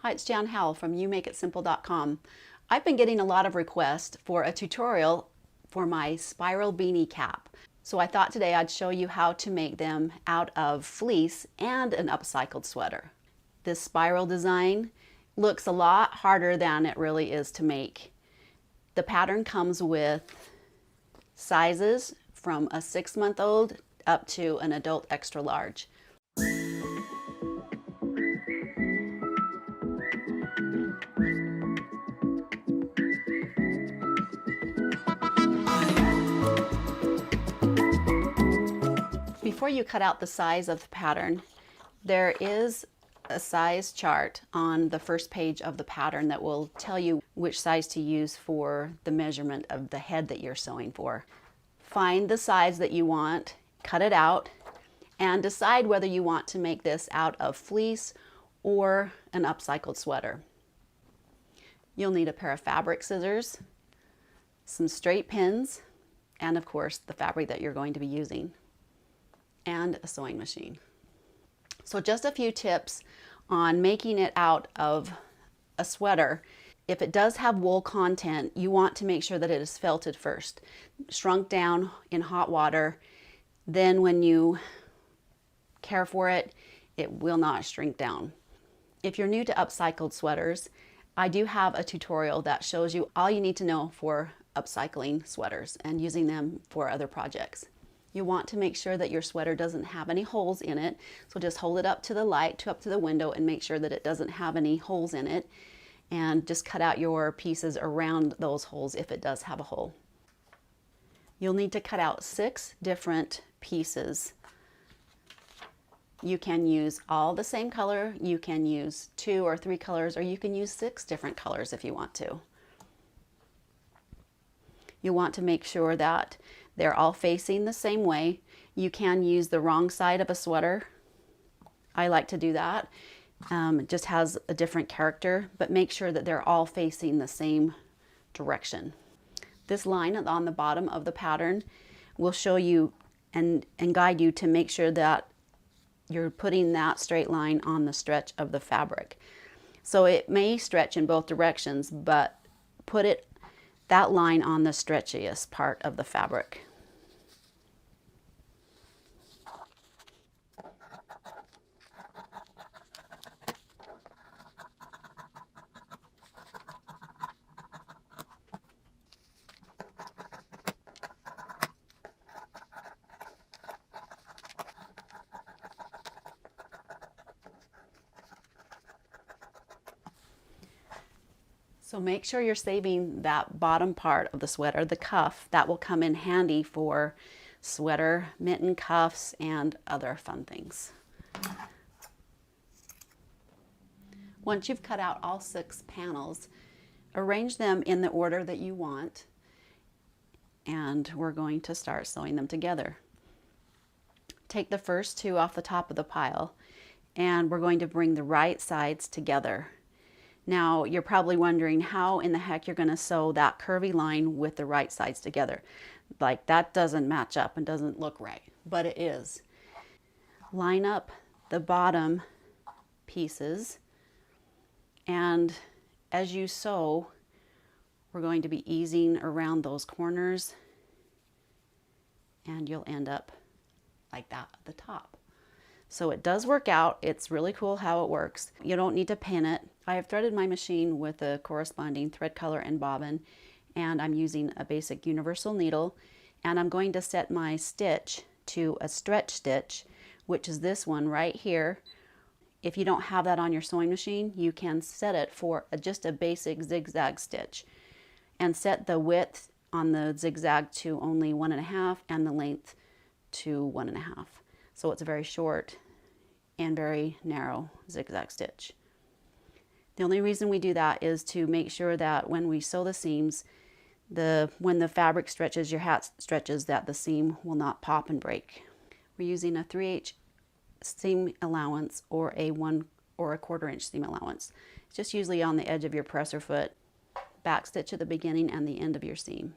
Hi, it's Jan Howell from YouMakeItSimple.com. I've been getting a lot of requests for a tutorial for my spiral beanie cap. So I thought today I'd show you how to make them out of fleece and an upcycled sweater. This spiral design looks a lot harder than it really is to make. The pattern comes with sizes from a 6-month-old up to an adult extra large. Before you cut out the size of the pattern, there is a size chart on the first page of the pattern that will tell you which size to use for the measurement of the head that you're sewing for. Find the size that you want, cut it out, and decide whether you want to make this out of fleece or an upcycled sweater. You'll need a pair of fabric scissors, some straight pins, and of course the fabric that you're going to be using, and a sewing machine. So just a few tips on making it out of a sweater. If it does have wool content, you want to make sure that it is felted first, shrunk down in hot water. Then when you care for it, it will not shrink down. If you're new to upcycled sweaters, I do have a tutorial that shows you all you need to know for upcycling sweaters and using them for other projects. You want to make sure that your sweater doesn't have any holes in it. So just hold it up to the light, up to the window, and make sure that it doesn't have any holes in it. And just cut out your pieces around those holes if it does have a hole. You'll need to cut out 6 different pieces. You can use all the same color, you can use 2 or 3 colors, or you can use 6 different colors if you want to. You want to make sure that they're all facing the same way. You can use the wrong side of a sweater. I like to do that. It just has a different character, but make sure that they're all facing the same direction. This line on the bottom of the pattern will show you and guide you to make sure that you're putting that straight line on the stretch of the fabric. So it may stretch in both directions, but put that line on the stretchiest part of the fabric. So make sure you're saving that bottom part of the sweater, the cuff. That will come in handy for sweater, mitten cuffs, and other fun things. Once you've cut out all 6 panels, arrange them in the order that you want, and we're going to start sewing them together. Take the first 2 off the top of the pile, and we're going to bring the right sides together. Now, you're probably wondering how in the heck you're going to sew that curvy line with the right sides together. Like, that doesn't match up and doesn't look right, but it is. Line up the bottom pieces, and as you sew, we're going to be easing around those corners, and you'll end up like that at the top. So it does work out. It's really cool how it works. You don't need to pin it. I have threaded my machine with a corresponding thread color and bobbin, and I'm using a basic universal needle, and I'm going to set my stitch to a stretch stitch, which is this one right here. If you don't have that on your sewing machine, you can set it for just a basic zigzag stitch, and set the width on the zigzag to only 1.5 and the length to 1.5. So it's a very short and very narrow zigzag stitch. The only reason we do that is to make sure that when we sew the seams, when the fabric stretches, your hat stretches, that the seam will not pop and break. We're using a 3/8 seam allowance or a 1 or a 1/4 inch seam allowance. It's just usually on the edge of your presser foot, back stitch at the beginning and the end of your seam.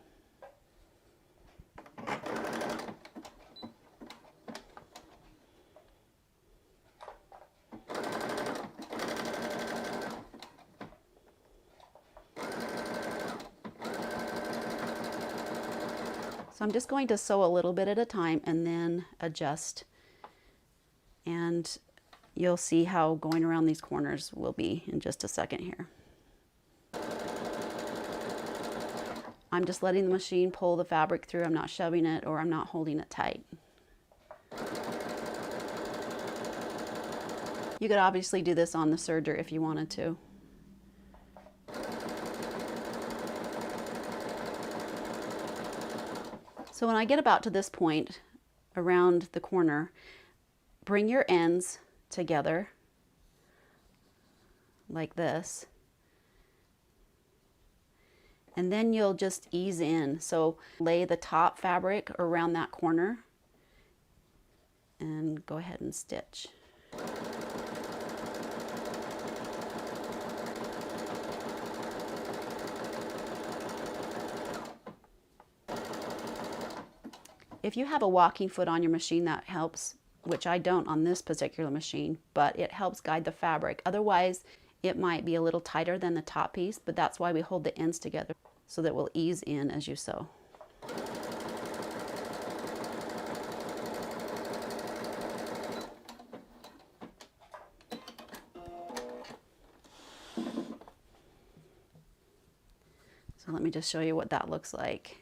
So I'm just going to sew a little bit at a time and then adjust. And you'll see how going around these corners will be in just a second here. I'm just letting the machine pull the fabric through. I'm not shoving it or I'm not holding it tight. You could obviously do this on the serger if you wanted to. So when I get about to this point around the corner, bring your ends together like this, and then you'll just ease in. So lay the top fabric around that corner and go ahead and stitch. If you have a walking foot on your machine, that helps, which I don't on this particular machine, but it helps guide the fabric. Otherwise, it might be a little tighter than the top piece, but that's why we hold the ends together so that it will ease in as you sew. So let me just show you what that looks like.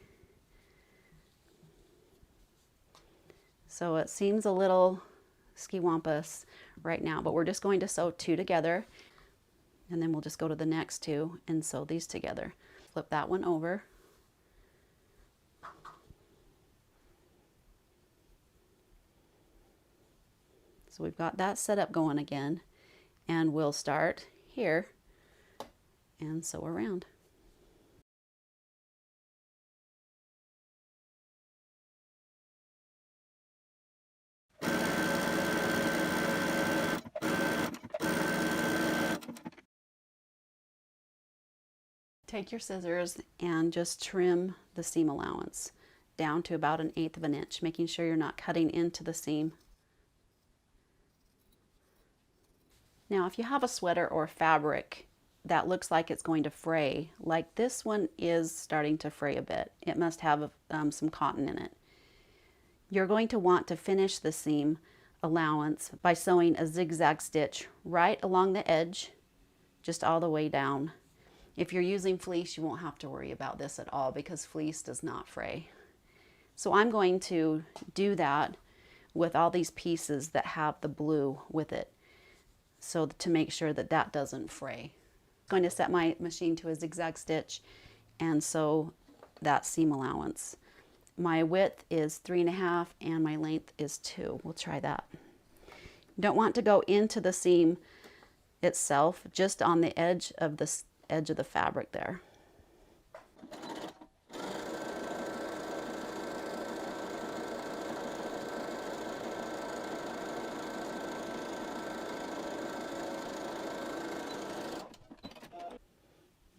So it seems a little skiwampus right now, but we're just going to sew two together, and then we'll just go to the next two and sew these together. Flip that one over. So we've got that set up going again, and we'll start here and sew around. Take your scissors and just trim the seam allowance down to about 1/8 of an inch, making sure you're not cutting into the seam. Now, if you have a sweater or fabric that looks like it's going to fray, like this one is starting to fray a bit, it must have some cotton in it. You're going to want to finish the seam allowance by sewing a zigzag stitch right along the edge, just all the way down. If you're using fleece, you won't have to worry about this at all because fleece does not fray. So I'm going to do that with all these pieces that have the blue with it, so to make sure that that doesn't fray. I'm going to set my machine to a zigzag stitch and sew that seam allowance. My width is 3.5 and my length is 2. We'll try that. You don't want to go into the seam itself, just on the edge of the fabric there.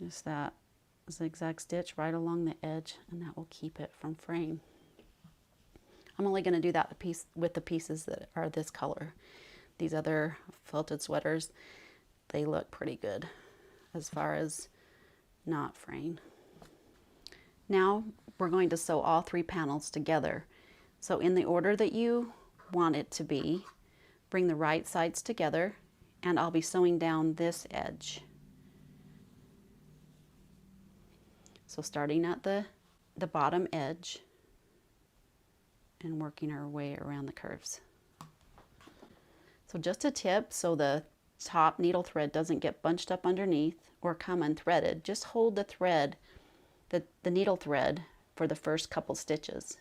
Just that zigzag stitch right along the edge, and that will keep it from fraying. I'm only going to do that with the pieces that are this color. These other felted sweaters, they look pretty good as far as not fraying. Now we're going to sew all 3 panels together. So in the order that you want it to be, bring the right sides together, and I'll be sewing down this edge. So starting at the bottom edge and working our way around the curves. So just a tip, so the top needle thread doesn't get bunched up underneath or come unthreaded, just hold the thread, the needle thread, for the first couple stitches.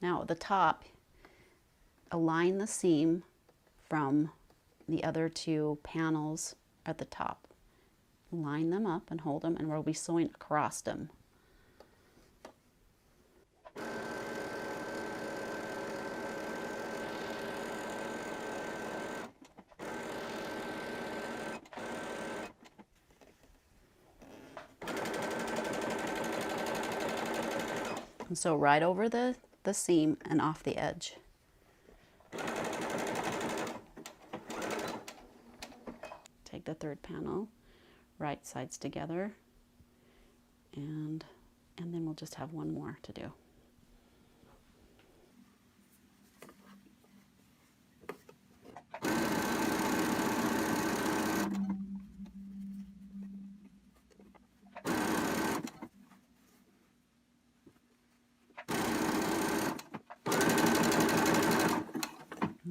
Now at the top, align the seam from the other 2 panels at the top. Line them up and hold them, and we'll be sewing across them. And sew right over the seam and off the edge. the third panel, right sides together, and then we'll just have one more to do.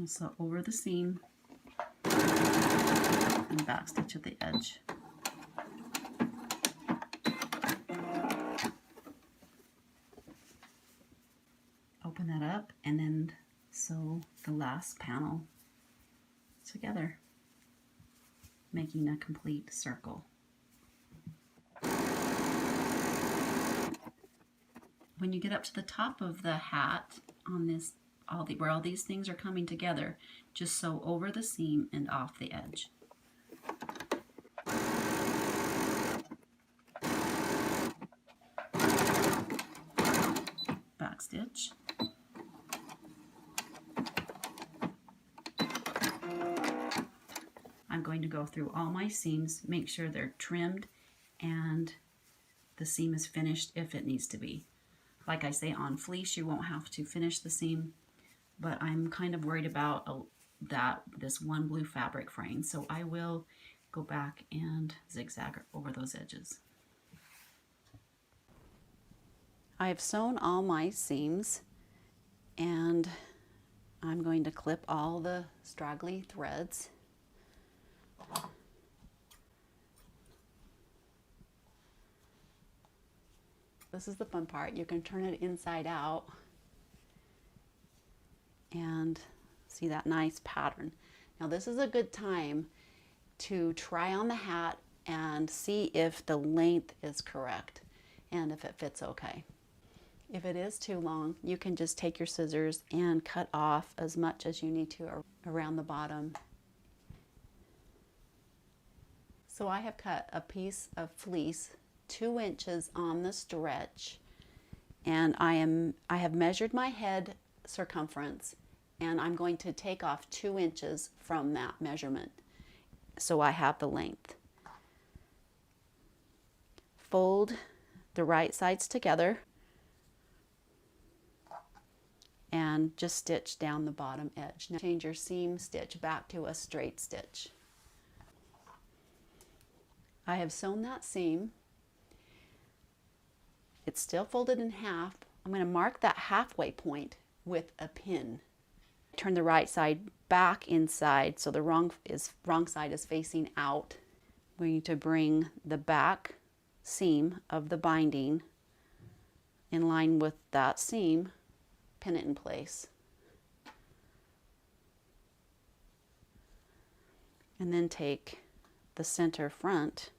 So over the seam and back stitch at the edge. Open that up and then sew the last panel together, making a complete circle. When you get up to the top of the hat on this, where all these things are coming together, just sew over the seam and off the edge. Back stitch. I'm going to go through all my seams, make sure they're trimmed and the seam is finished if it needs to be. Like I say, on fleece you won't have to finish the seam, but I'm kind of worried about this one blue fabric fraying, so I will go back and zigzag over those edges. I have sewn all my seams and I'm going to clip all the straggly threads. This is the fun part. You can turn it inside out and see that nice pattern. Now this is a good time to try on the hat and see if the length is correct and if it fits okay. If it is too long, you can just take your scissors and cut off as much as you need to around the bottom. So I have cut a piece of fleece 2 inches on the stretch, and I have measured my head circumference, and I'm going to take off 2 inches from that measurement so I have the length. Fold the right sides together and just stitch down the bottom edge. Now change your seam stitch back to a straight stitch. I have sewn that seam. It's still folded in half. I'm going to mark that halfway point with a pin. Turn the right side back inside so the wrong side is facing out. I'm going to bring the back seam of the binding in line with that seam, pin it in place. And then take the center front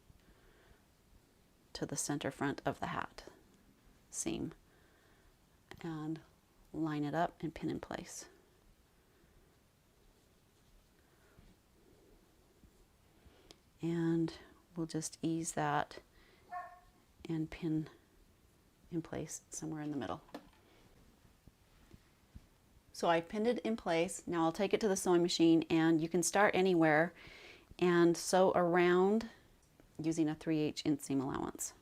to the center front of the hat seam and line it up and pin in place. And we'll just ease that and pin in place somewhere in the middle. So I pinned it in place. Now I'll take it to the sewing machine, and you can start anywhere and sew around using a 3/8 inseam allowance.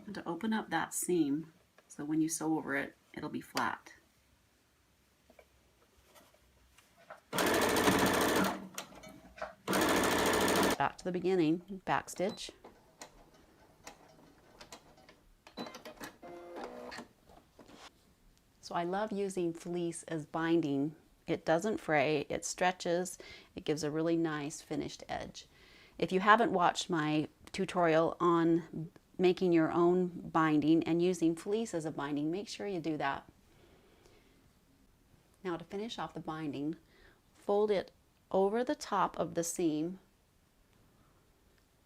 And to open up that seam, so when you sew over it, it'll be flat. Back to the beginning, back stitch. So I love using fleece as binding. It doesn't fray, it stretches, it gives a really nice finished edge. If you haven't watched my tutorial on making your own binding and using fleece as a binding, make sure you do that. Now to finish off the binding, fold it over the top of the seam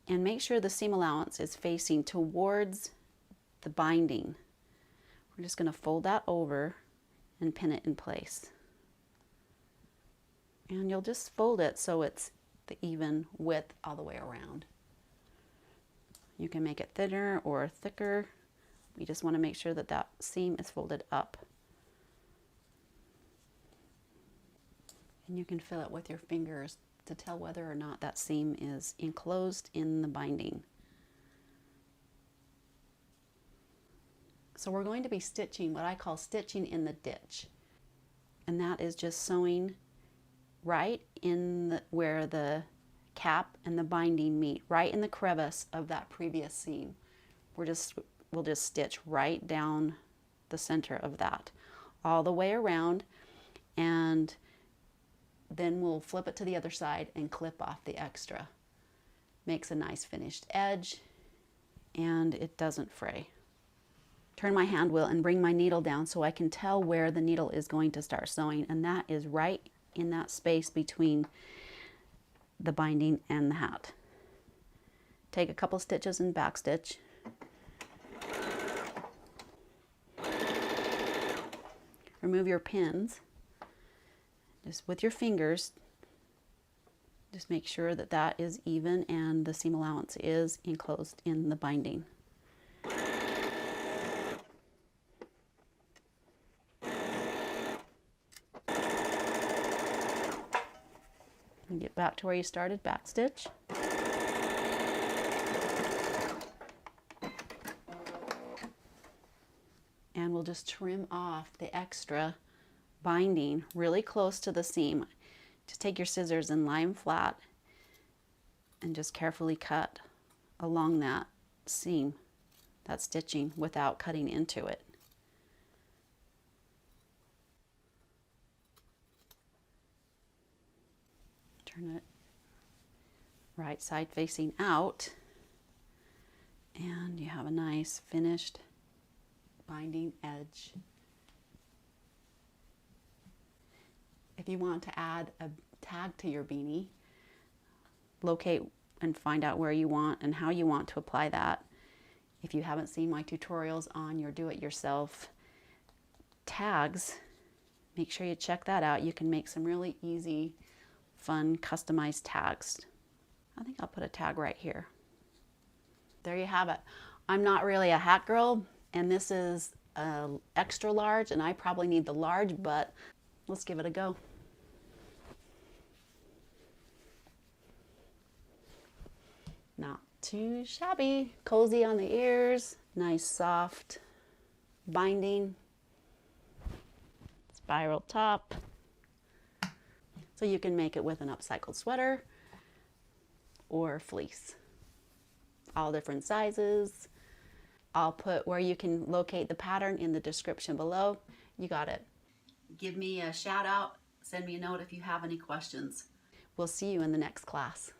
and make sure the seam allowance is facing towards the binding. We're just going to fold that over and pin it in place. And you'll just fold it so it's the even width all the way around. You can make it thinner or thicker. We just want to make sure that that seam is folded up. And you can feel it with your fingers to tell whether or not that seam is enclosed in the binding. So we're going to be stitching what I call stitching in the ditch. And that is just sewing right in where the cap and the binding meet, right in the crevice of that previous seam. We'll just stitch right down the center of that, all the way around, and then we'll flip it to the other side and clip off the extra. Makes a nice finished edge, and it doesn't fray. Turn my hand wheel and bring my needle down so I can tell where the needle is going to start sewing, and that is right in that space between the binding and the hat. Take a couple stitches and backstitch. Remove your pins. Just with your fingers, just make sure that that is even and the seam allowance is enclosed in the binding. And get back to where you started, backstitch. And we'll just trim off the extra binding really close to the seam. Just take your scissors and lie them flat and just carefully cut along that seam, that stitching, without cutting into it. Turn it right side facing out, and you have a nice finished binding edge. If you want to add a tag to your beanie, locate and find out where you want and how you want to apply that. If you haven't seen my tutorials on your do-it-yourself tags, make sure you check that out. You can make some really easy, fun, customized tags. I think I'll put a tag right here. There you have it. I'm not really a hat girl, and this is extra large, and I probably need the large, but let's give it a go. Not too shabby. Cozy on the ears, nice soft binding, spiral top. So you can make it with an upcycled sweater or fleece. All different sizes. I'll put where you can locate the pattern in the description below. You got it. Give me a shout out, send me a note if you have any questions. We'll see you in the next class.